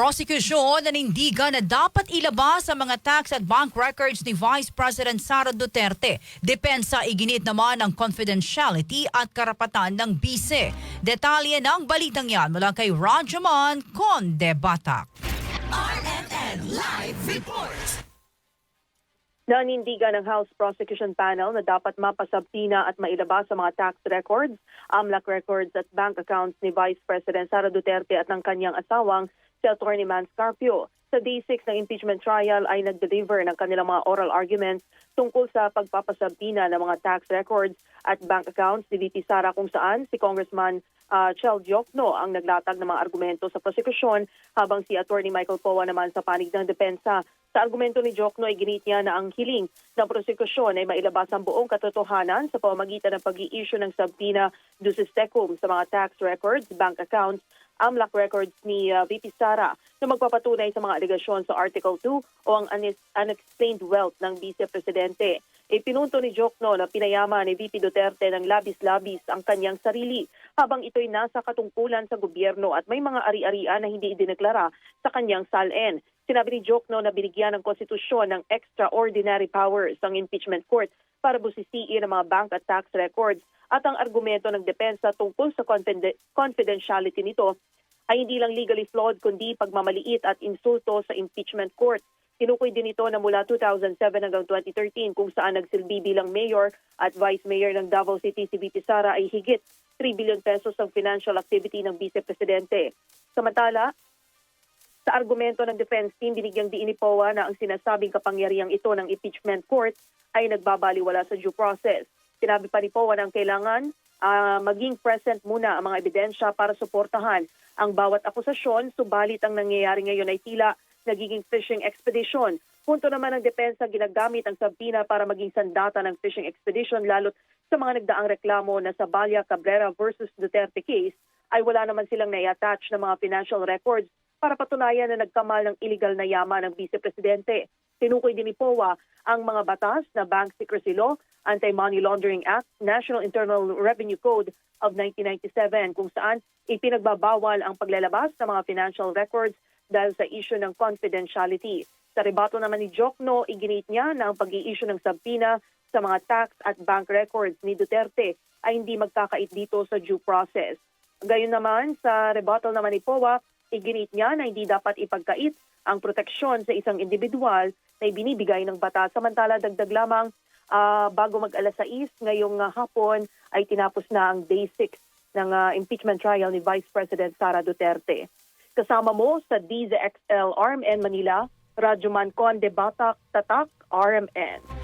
Prosekusyon nanindigan na dapat ilabas ang mga tax at bank records ni Vice President Sara Duterte. Depensa iginit naman ang confidentiality at karapatan ng bise. Detalye ng balitang yan mula kay Rajaman Conde-Batak. RMN Live Report. Nanindigan ng House Prosecution Panel na dapat mapasabtina at mailabas sa mga tax records, AMLAC records at bank accounts ni Vice President Sara Duterte at ng kanyang asawang si Atty. Mans Carpio. Sa Day 6 ng impeachment trial ay nag-deliver ng kanilang mga oral arguments tungkol sa pagpapasabtina ng mga tax records at bank accounts ni VP Sara, kung saan si Congressman Chel Diokno ang naglatag ng mga argumento sa prosekusyon, habang si Atty. Michael Poa naman sa panig ng depensa. Sa argumento ni Diokno ay ginit niya na ang hiling ng prosekusyon ay mailabas ang buong katotohanan sa pamamagitan ng pag-i-issue ng subpoena ducis tecum sa mga tax records, bank accounts, AMLAC records ni VP Sara na magpapatunay sa mga alegasyon sa Article 2 o ang unexplained wealth ng Vice Presidente. Ipinunto ni Diokno na pinayama ni VP Duterte ng labis-labis ang kanyang sarili habang ito'y nasa katungkulan sa gobyerno at may mga ari-arian na hindi idineklara sa kanyang SALN. Sinabi ni Diokno na binigyan ng konstitusyon ng extraordinary powers ang impeachment court para busisiin ang mga bank at tax records, at ang argumento ng depensa tungkol sa confidentiality nito ay hindi lang legally flawed kundi pagmamaliit at insulto sa impeachment court. Tinukoy din ito na mula 2007 hanggang 2013 kung saan nagsilbi bilang mayor at vice mayor ng Davao City si VP Sara ay higit 3 billion pesos ang financial activity ng Vice Presidente. Samantala, sa argumento ng defense team, binigyang diin ni Poa na ang sinasabing kapangyarihang ito ng impeachment court ay nagbabaliwala sa due process. Sinabi pa ni Poa na kailangan maging present muna ang mga ebidensya para suportahan ang bawat akusasyon, subalit ang nangyayari ngayon ay tila nagiging fishing expedition. Punto naman ng depensa, ginagamit ang subpoena para maging sandata ng fishing expedition, lalo't sa mga nagdaang reklamo na sa Balia Cabrera versus Duterte case ay wala naman silang nai-attach na mga financial records para patunayan na nagkamal ng illegal na yaman ng Vice Presidente. Tinukoy din ni Poa ang mga batas na Bank Secrecy Law, Anti-Money Laundering Act, National Internal Revenue Code of 1997 kung saan ipinagbabawal ang paglalabas ng mga financial records dahil sa issue ng confidentiality. Sa rebato naman ni Diokno, iginit niya na ang pag-i-issue ng subpoena sa mga tax at bank records ni Duterte ay hindi magkakait dito sa due process. Gayon naman, sa rebuttal naman ni Poa, iginit niya na hindi dapat ipagkait ang proteksyon sa isang individual na ibinibigay ng batas. Samantala, dagdag lamang, bago mag-alas 6 ngayong hapon ay tinapos na ang Day 6 ng impeachment trial ni Vice President Sara Duterte. Kasama mo sa DZXL RMN Manila, Rajaman Conde-Batak, Tatak, RMN.